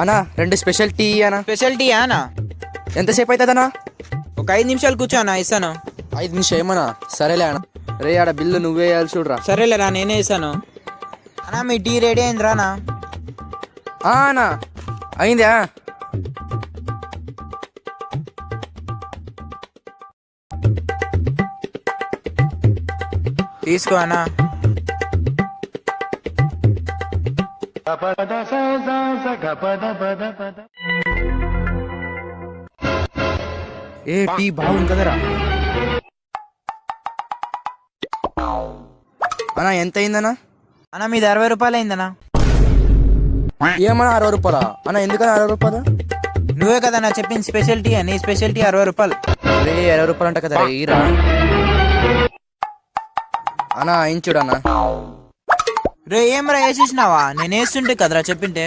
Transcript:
అన్నా 2 special tea అన్నా. Special tea అన్నా? ఎంతసేపు అవుతుందన్నా? ఒక 5 నిమిషాలు కూర్చో అన్న, ఇస్తాను. 5 నిమిషం ఏమన్నా? సరేలే అన్న. రే ఆడ బిల్లు నువ్వే వేయాలి చూడరా. సరేలేరా, నేనే ఇస్తాను. అన్నా మీ టీ రెడీ అయిందిరా అన్నా? అన్నా అయిందా? తీసుకో అన్నా. ఏ టీ బాగుంది కదరా అన్నా. ఎంత అయిందన్నా? అన్నా మీది 60 రూపాయలు అయిందన్నా. ఏమన్నా 60 రూపాయలా అన్న? ఎందుకన్నా 60 రూపాయలు? నువ్వే కదన్నా చెప్పింది స్పెషల్ టీ అని. స్పెషల్ టీ 60 రూపాయలు. రే 60 రూపాయలు అంట కదా ఈరా అన్నా. అయించుడన్నా. రే ఏమరా వేసేసినావా? నేను వేస్తుంటే కదరా చెప్పింటే.